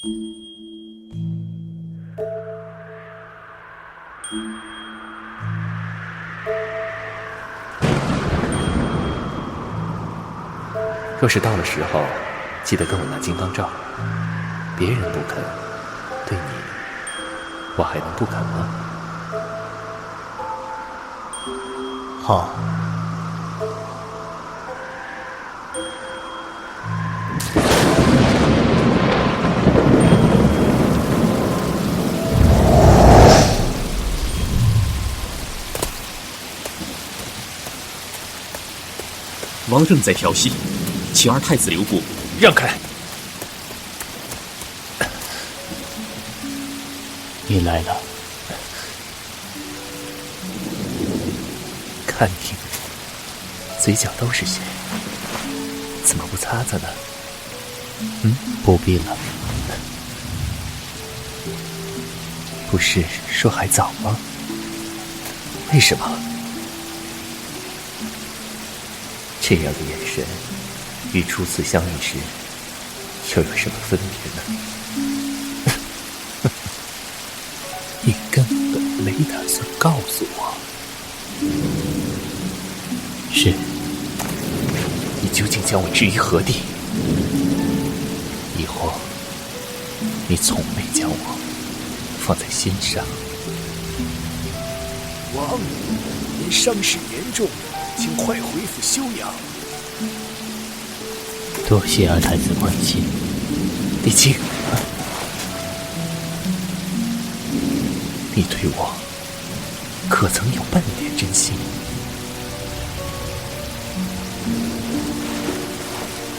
若是到了时候，记得跟我拿金刚罩。别人不肯，对你，我还能不肯吗？好。王正在调戏，请二太子留步。让开！你来了。看你，嘴角都是血，怎么不擦擦呢？不必了。不是说还早吗？为什么？这样的眼神，与初次相遇时又有什么分别呢？你根本没打算告诉我。是。你究竟将我置于何地？以后，你从没将我放在心上。王，您伤势严重，请快恢复休养。多谢二太子关心。李靖，你对我可曾有半点真心？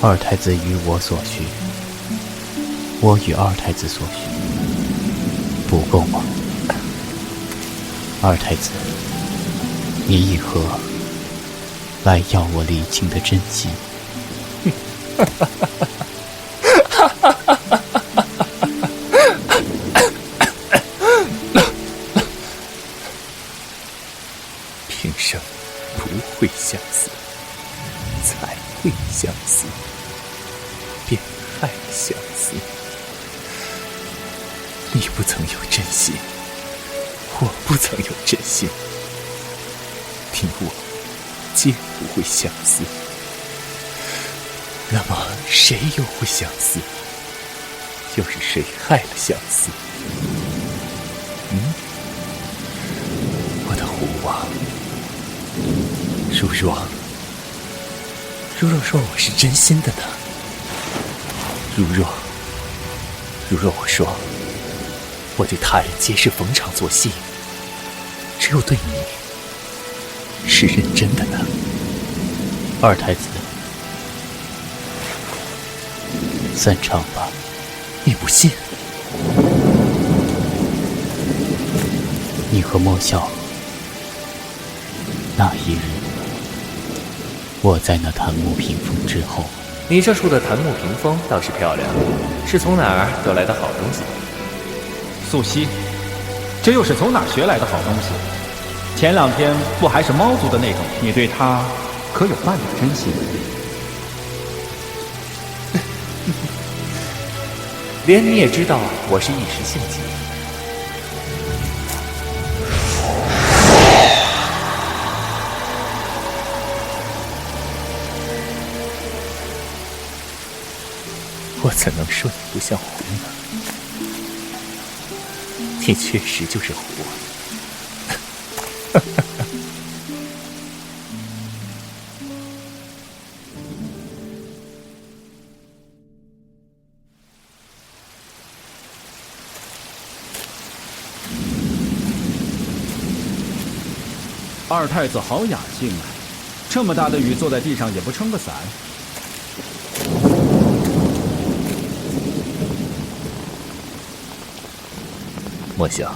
二太子与我所需，我与二太子所需，不够吗？二太子，你以何来要我李靖的真心？平生不会相思，才会相思，便害相思。你不曾有真心，我不曾有真心，你我皆不会相思。那么谁又会相思？又是谁害了相思？我的狐王，如若说我是真心的呢？如若我说我对他人皆是逢场作戏，只有对你是认真的呢？二太子，散场吧。你不信？你和莫笑那一日，我在那檀木屏风之后。你这处的檀木屏风倒是漂亮，是从哪儿得来的好东西？素汐，这又是从哪儿学来的好东西？前2天不还是猫族的那种？你对他可有半点真心？连你也知道我是一时兴起。我怎能说你不像狐呢？你确实就是狐。二太子好雅兴啊！这么大的雨，坐在地上也不撑个伞。莫笑，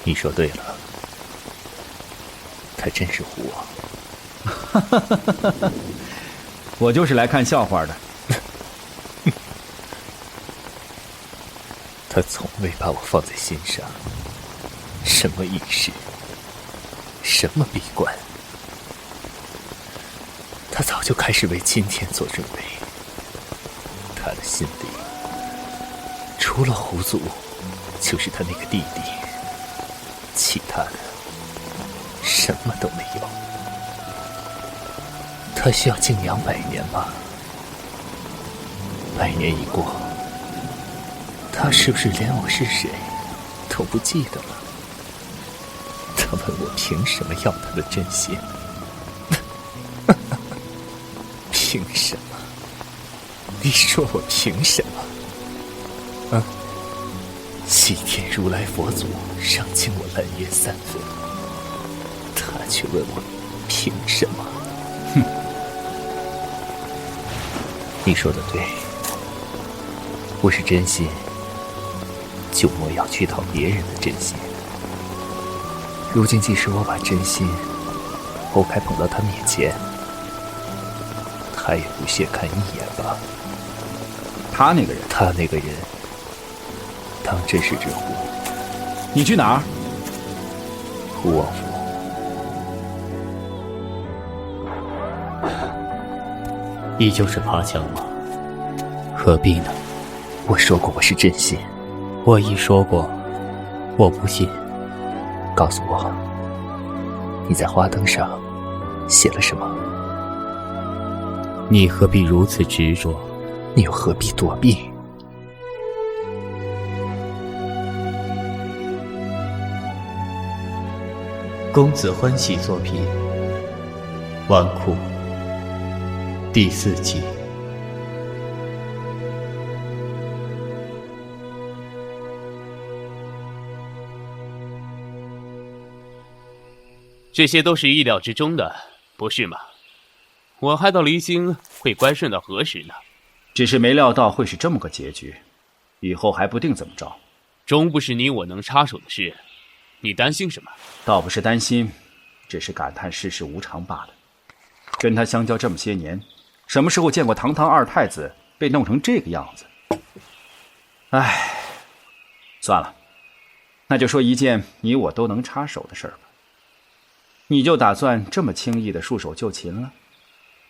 你说对了，他真是狐王。我就是来看笑话的。他从未把我放在心上，什么仪式，什么闭关，他早就开始为今天做准备。他的心里，除了狐族，就是他那个弟弟，其他的什么都没有。他需要静养100年吧？100年一过，他是不是连我是谁都不记得了？他问我凭什么要他的真心？凭什么？你说我凭什么？西天如来佛祖赏尽我蓝月3分，他却问我凭什么？哼！你说的对，我是真心，就莫要去讨别人的真心。如今即使我把真心剖开捧到他面前，他也不屑看一眼吧。他那个人当真是只狐。你去哪儿？狐王府。依旧是爬墙吗？何必呢？我说过我是真心。我已说过，我不信。告诉我，你在花灯上写了什么？你何必如此执着？你又何必躲避？公子欢喜作品《纨绔》第4集。这些都是意料之中的，不是吗？我还道离心会乖顺到何时呢？只是没料到会是这么个结局，以后还不定怎么着。终不是你我能插手的事，你担心什么？倒不是担心，只是感叹世事无常罢了。跟他相交这么些年，什么时候见过堂堂2太子被弄成这个样子？唉，算了，那就说一件你我都能插手的事儿吧。你就打算这么轻易的束手就擒了？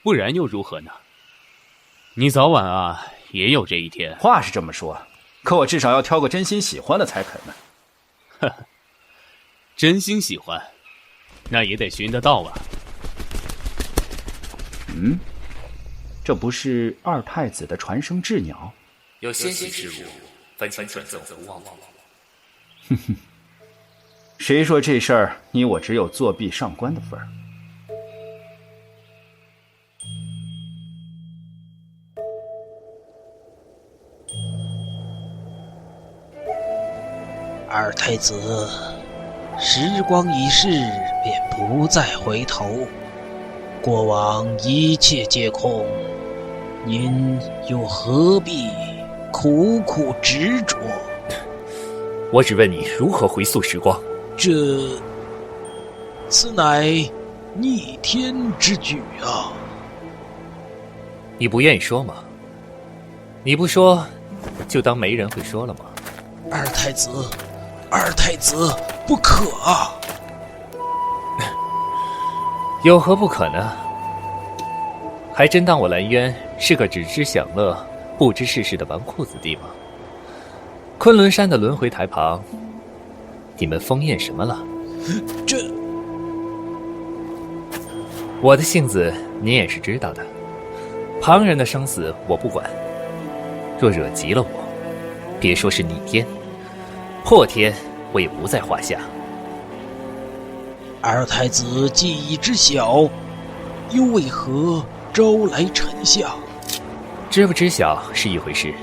不然又如何呢？你早晚啊也有这一天。话是这么说，可我至少要挑个真心喜欢的才肯呢。呵呵，真心喜欢，那也得寻得到啊。这不是2太子的传声稚鸟？有先行之物，烦请转赠狐王府。哼哼，谁说这事儿你我只有作弊上官的份儿？2太子，时光已逝，便不再回头。过往一切皆空，您又何必苦苦执着？我只问你如何回溯时光。此乃逆天之举啊！你不愿意说吗？你不说，就当没人会说了吗？2太子，不可啊！有何不可呢？还真当我蓝渊是个只知享乐、不知世事的纨绔子弟吗？昆仑山的轮回台旁，你们疯宴什么了？我的性子你也是知道的，旁人的生死我不管，若惹急了我，别说是逆天，破天我也不在话下。2太子技艺之小，又为何招来臣下？知不知晓是一回事，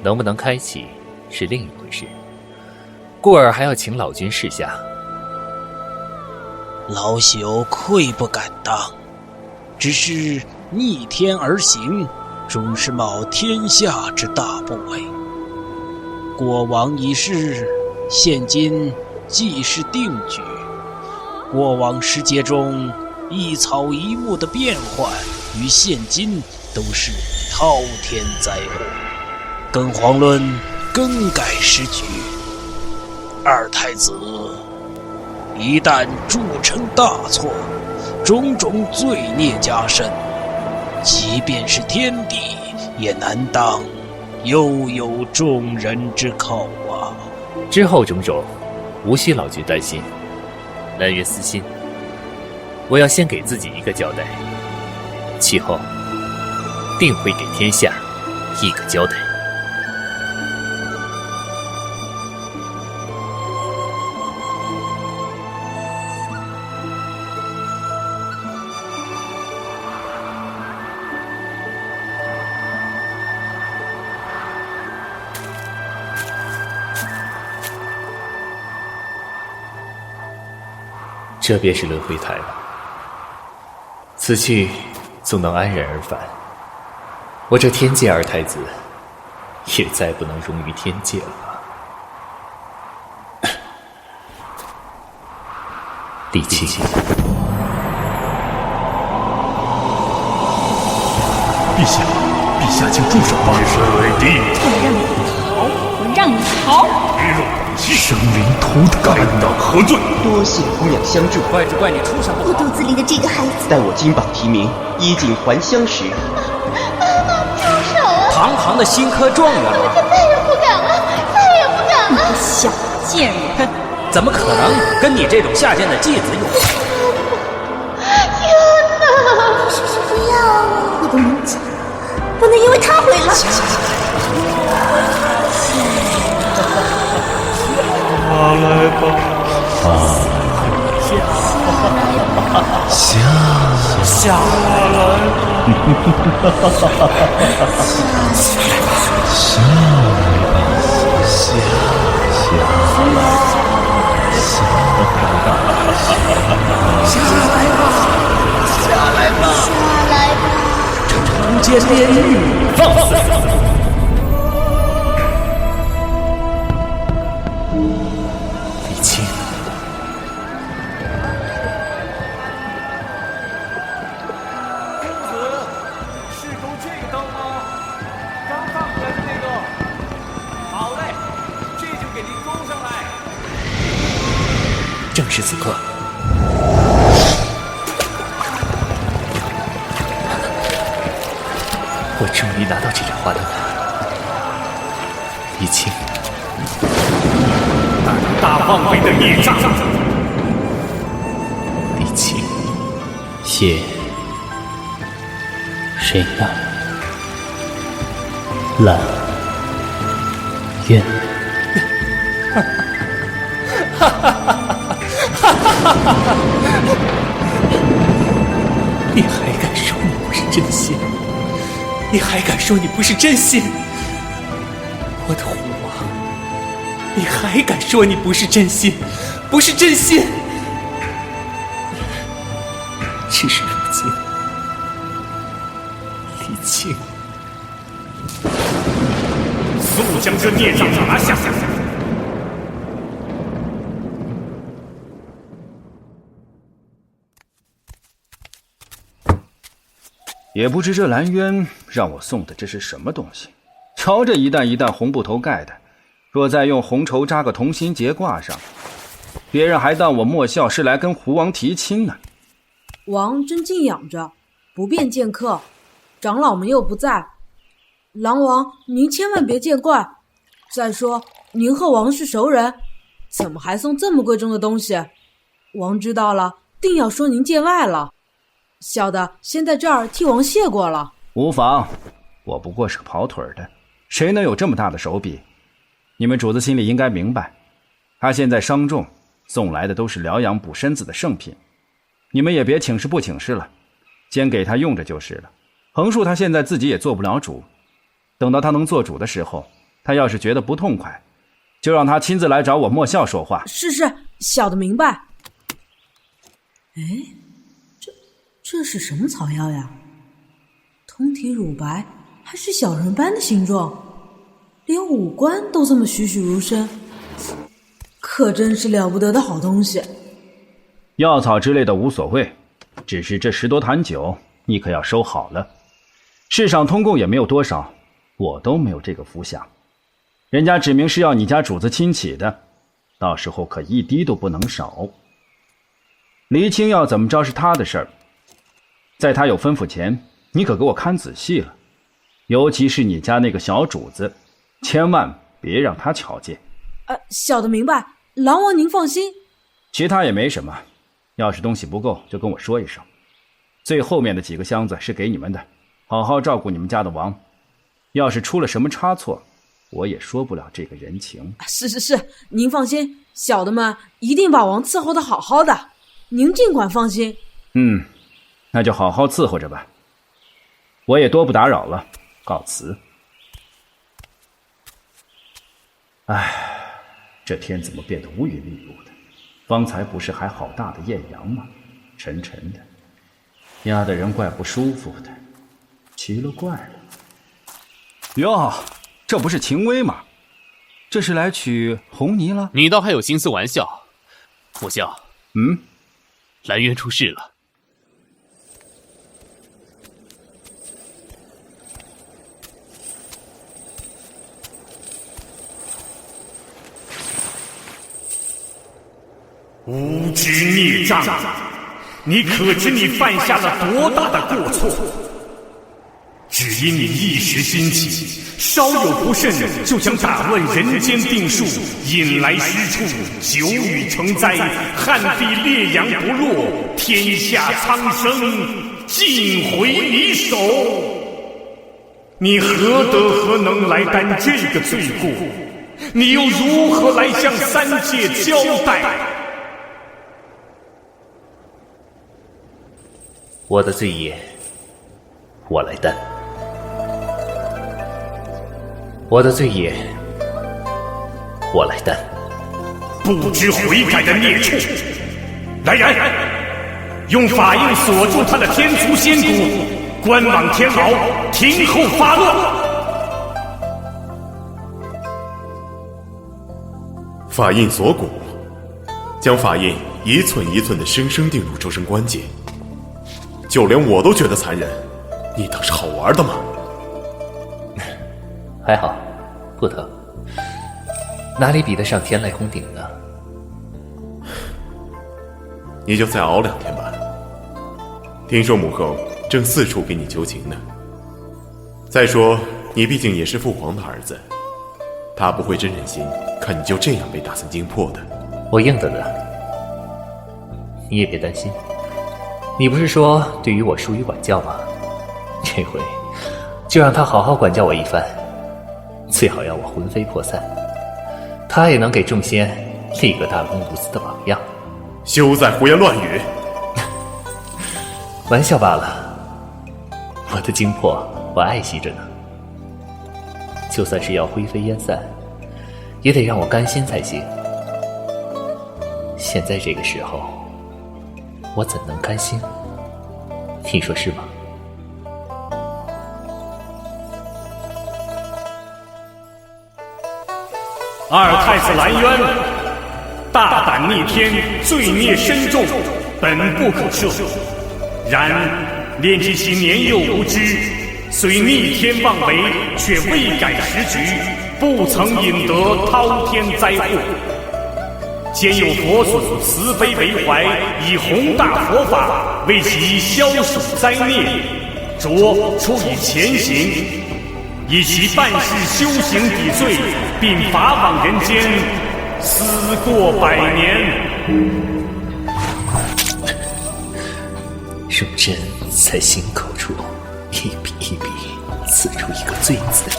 能不能开启是另一回事，故而还要请老君示下。老朽愧不敢当，只是逆天而行，终是冒天下之大不韪。过往已逝，现今既是定局。过往世界中一草一木的变换，与现今都是滔天灾祸。更遑论更改时局。2太子一旦铸成大错，种罪孽加身，即便是天帝也难当犹有众人之口啊！之后种种，无需老君担心。南渊私心，我要先给自己一个交代，其后定会给天下一个交代。这便是轮回台了，此去总能安然而返。我这天界二太子也再不能容于天界了吧？李清，陛下，陛下请住手吧！以身为帝，我让你逃！生灵涂炭，该当何罪？多谢姑娘相助，怪只怪你出身不好。我肚子里的这个孩子，待我金榜题名，衣锦还乡时，住手啊！堂堂的新科状元了，我再也不敢了，再也不敢了！你个小贱人！哼，怎么可能跟你这种下贱的继子有关？天哪！不要！我的母亲不能因为他毁了。下来吧，下来吧，这人间炼狱，放肆！李清，是勾这个刀吗？刚放出来的那个。好嘞，这就给您勾上来。正是此刻。我终于拿到这盏花灯了，李清。大妄为的孽障！李清，谢谁呢？蓝渊。你还敢说你不是真心？你还敢说你不是真心？我的虎王，你还敢说你不是真心？不是真心！只是如今，李清，速将这孽障拿下！也不知这蓝渊让我送的这是什么东西，瞧这一担一担红布头盖的，若再用红绸扎个同心结挂上，别人还当我莫笑是来跟胡王提亲呢。王正静养着，不便见客，长老们又不在，狼王您千万别见怪。再说您和王是熟人，怎么还送这么贵重的东西？王知道了，定要说您见外了。小的先在这儿替王谢过了。无妨，我不过是个跑腿的，谁能有这么大的手笔？你们主子心里应该明白，他现在伤重，送来的都是疗养补身子的圣品，你们也别请示不请示了，先给他用着就是了。横竖他现在自己也做不了主，等到他能做主的时候，他要是觉得不痛快，就让他亲自来找我莫笑说话。是，小的明白。哎，这是什么草药呀？通体乳白，还是小人般的形状，连五官都这么栩栩如生，可真是了不得的好东西。药草之类的无所谓，只是这10多坛酒你可要收好了，世上通共也没有多少，我都没有这个福享，人家指明是要你家主子亲启的，到时候可一滴都不能少。黎清要怎么着是他的事儿，在他有吩咐前，你可给我看仔细了。尤其是你家那个小主子，千万别让他瞧见。小的明白，狼王您放心。其他也没什么，要是东西不够就跟我说一声。最后面的几个箱子是给你们的，好好照顾你们家的王。要是出了什么差错，我也说不了这个人情。是，您放心，小的们一定把王伺候得好好的，您尽管放心。那就好好伺候着吧。我也多不打扰了，告辞。这天怎么变得乌云密布的？方才不是还好大的艳阳吗？沉沉的，压得人怪不舒服的。奇了怪了。哟，这不是秦薇吗？这是来娶红泥了？你倒还有心思玩笑。母校，蓝渊出事了。无知孽障，你可知你犯下了多大的过错？只因你一时兴起，稍有不慎，就将打乱人间定数，引来失处，久雨成灾，旱地裂阳不落，天下苍生尽毁你手。你何德何能来担这个罪过？你又如何来向三界交代？我的罪业，我来担。我的罪业，我来担。不知悔改的孽畜！来人，用法印锁住他的天族仙骨，关往天牢，听候发落。法印锁骨，将法印一寸一寸的生生钉入周身关节，就连我都觉得残忍，你当是好玩的吗？还好，不疼，哪里比得上天籁轰顶呢？你就再熬2天吧。听说母后正四处给你求情呢。再说，你毕竟也是父皇的儿子，他不会真忍心看你就这样被打散惊破的。我应的呢，你也别担心。你不是说对于我疏于管教吗？这回就让他好好管教我一番，最好要我魂飞魄散，他也能给众仙立个大公无私的榜样。休再胡言乱语。玩笑罢了，我的精魄我爱惜着呢，就算是要灰飞烟散，也得让我甘心才行。现在这个时候，我怎能甘心？你说是吗？二太子蓝渊，大胆逆天，罪孽深重，本不可赦。然念及其年幼无知，虽逆天妄为，却未改时局，不曾引得滔天灾祸。兼有佛祖慈悲为怀，以宏大佛法为其消暑灾孽，着处以前刑，以其办事修行抵罪，并法往人间，思过100年。用针在心口处一笔一笔刺出一个罪字，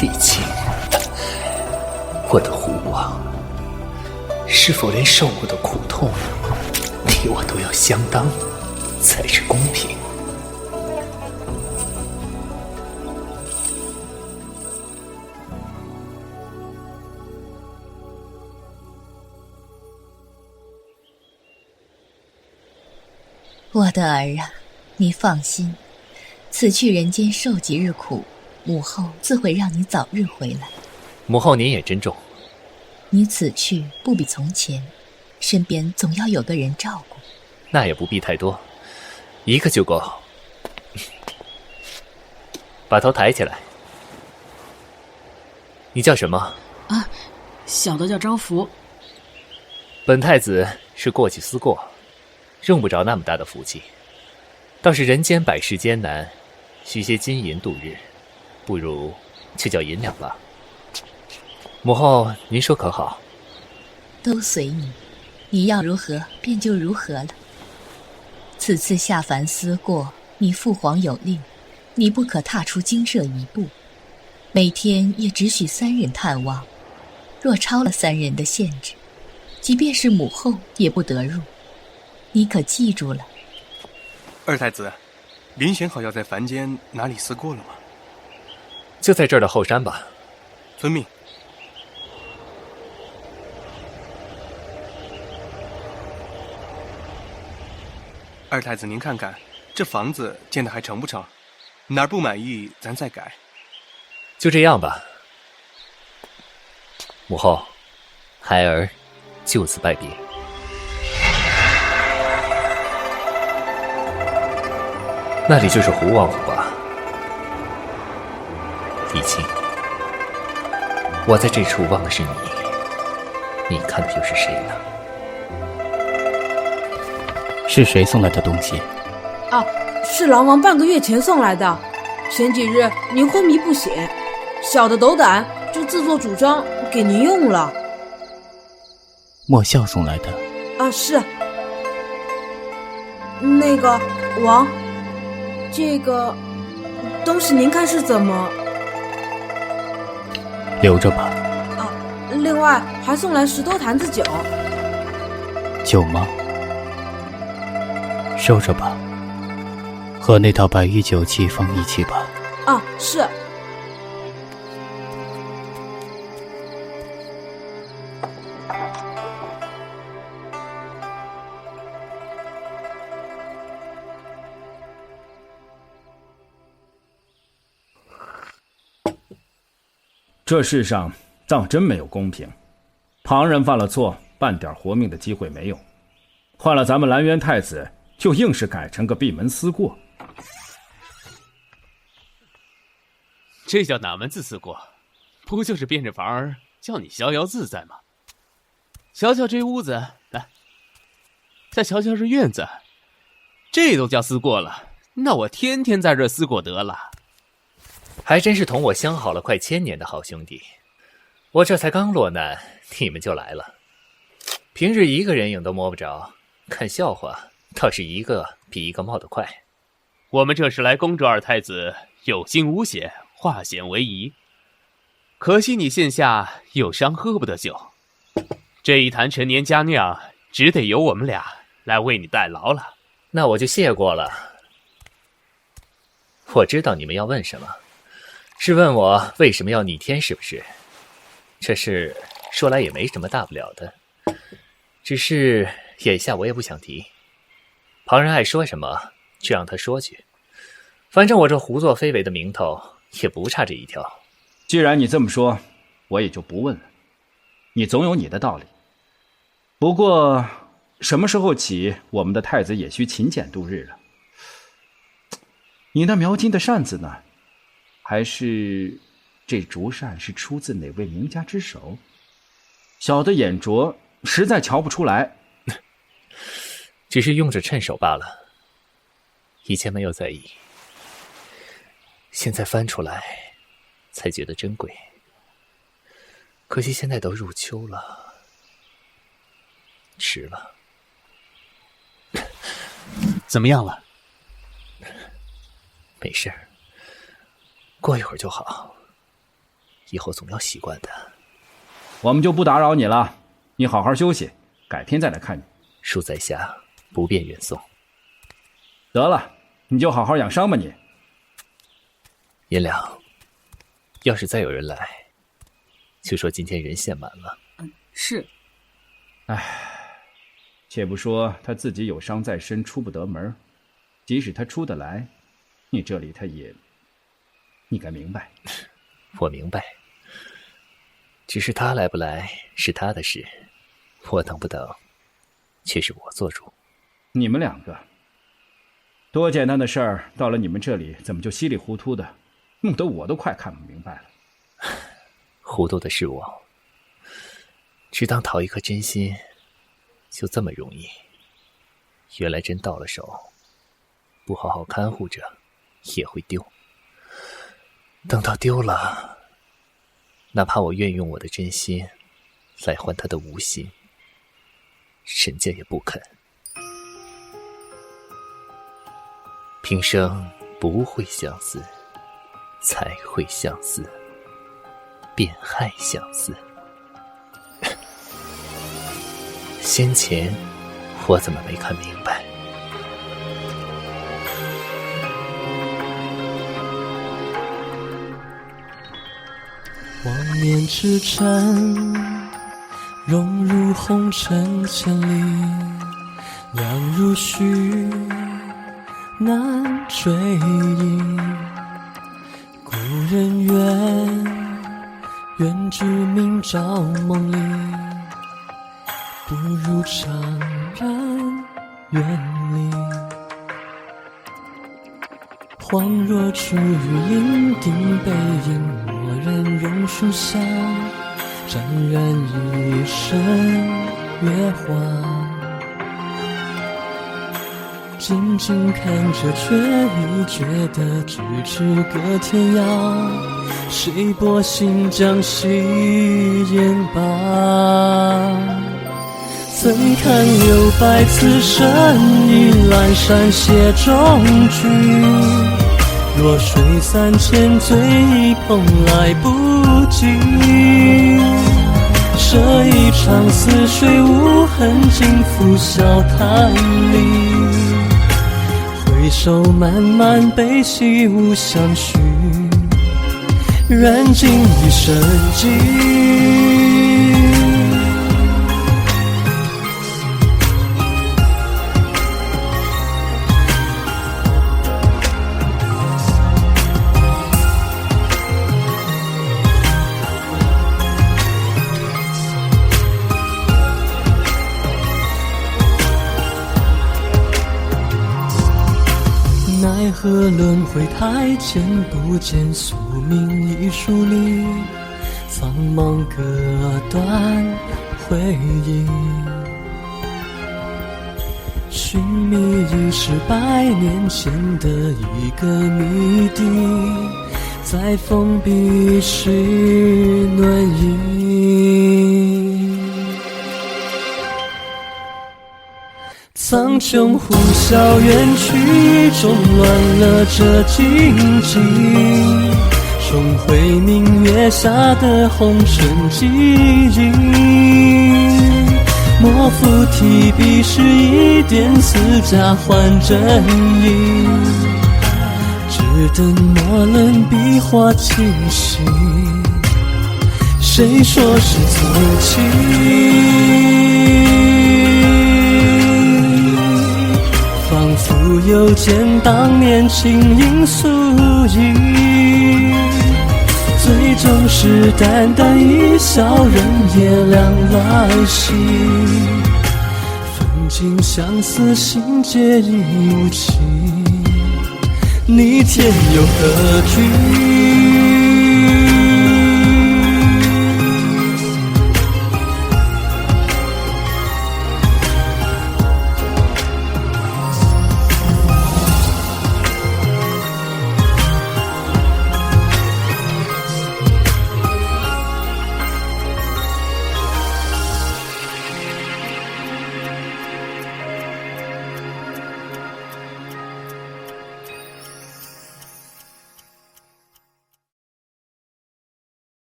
李靖，我的狐王，是否连受过的苦痛你我都要相当才是公平？我的儿啊，你放心，此去人间受几日苦，母后自会让你早日回来。母后您也珍重。你此去不比从前，身边总要有个人照顾。那也不必太多，一个就够。把头抬起来。你叫什么？啊，小的叫招福。本太子是过去思过，用不着那么大的福气。倒是人间百事艰难，需些金银度日，不如就叫银两吧。母后，您说可好？都随你，你要如何便就如何了。此次下凡思过，你父皇有令，你不可踏出精舍一步，每天也只许3人探望，若超了3人的限制，即便是母后也不得入，你可记住了？二太子，林选好要在凡间哪里思过了吗？就在这儿的后山吧。遵命。二太子，您看看这房子建得还成不成？哪儿不满意，咱再改。就这样吧。母后，孩儿就此拜别。那里就是胡王府吧？李青，我在这处望的是你，你看的又是谁呢？是谁送来的东西？啊，是狼王半个月前送来的。前几日您昏迷不醒，小的斗胆就自作主张给您用了。莫笑送来的？啊，是。那个王，这个东西您看是怎么？留着吧。啊，另外还送来10多坛子酒。酒吗？收着吧，和那套白玉酒器放一起吧。啊，是。这世上倒真没有公平，旁人犯了错，半点活命的机会没有，换了咱们兰渊太子，就硬是改成个闭门思过。这叫哪门子思过？不就是变着法儿叫你逍遥自在吗？瞧瞧这屋子，来，再瞧瞧这院子，这都叫思过了。那我天天在这思过得了。还真是同我相好了快1000年的好兄弟，我这才刚落难，你们就来了。平日一个人影都摸不着，看笑话倒是一个比一个冒得快。我们这是来恭祝二太子有惊无险，化险为夷。可惜你现下有伤喝不得酒，这一坛陈年佳酿只得由我们俩来为你代劳了。那我就谢过了。我知道你们要问什么，是问我为什么要逆天，是不是？这事说来也没什么大不了的，只是眼下我也不想提。旁人爱说什么就让他说去，反正我这胡作非为的名头也不差这一条。既然你这么说，我也就不问了，你总有你的道理。不过什么时候起我们的太子也需勤俭度日了？你那描金的扇子呢？还是这竹扇是出自哪位名家之手？小的眼拙，实在瞧不出来。只是用着趁手罢了，以前没有在意，现在翻出来才觉得珍贵。可惜现在都入秋了，迟了。怎么样了？没事儿，过一会儿就好，以后总要习惯的。我们就不打扰你了，你好好休息，改天再来看你。恕在下不便远送。得了，你就好好养伤吧你。银两，要是再有人来，就说今天人限满了。是。唉，且不说他自己有伤在身，出不得门，即使他出得来，你这里他也，你该明白。我明白，只是他来不来是他的事，我等不等，却是我做主。你们两个，多简单的事儿，到了你们这里怎么就稀里糊涂的，弄得我都快看不明白了。糊涂的是我，只当讨一颗真心，就这么容易。原来真到了手，不好好看护着，也会丢。等到丢了，哪怕我愿用我的真心来换他的无心，人家也不肯。平生不会相思，才会相思，便害相思。先前我怎么没看明白？望念之尘，融入红尘千里，亮如许，难追忆。故人愿知明朝梦里，不如怅然远离。恍若初遇银锭背影，蓦然榕树下，沾染一身月华。静静看着，却已觉得咫尺隔天涯。谁拨新将夕烟罢？怎堪留白此身，倚阑珊斜中居。若水三千，醉意蓬来不及。这一场似水无痕，尽付笑叹里。回首漫漫悲喜无相许，燃尽一生机。奈何轮回太浅，不见宿命已疏离，苍茫隔断回忆。寻觅已是百年前的一个谜底，在封闭时暖意。苍穹呼啸远去，中乱了这静寂。重回明月下的红尘记忆，莫负提笔是一点似假换真意，只等墨轮笔画清晰。谁说是自己？仿佛又见当年情影素衣，最终是淡淡一笑，人也凉来兮。分尽相思，心结已无期，你天有何居？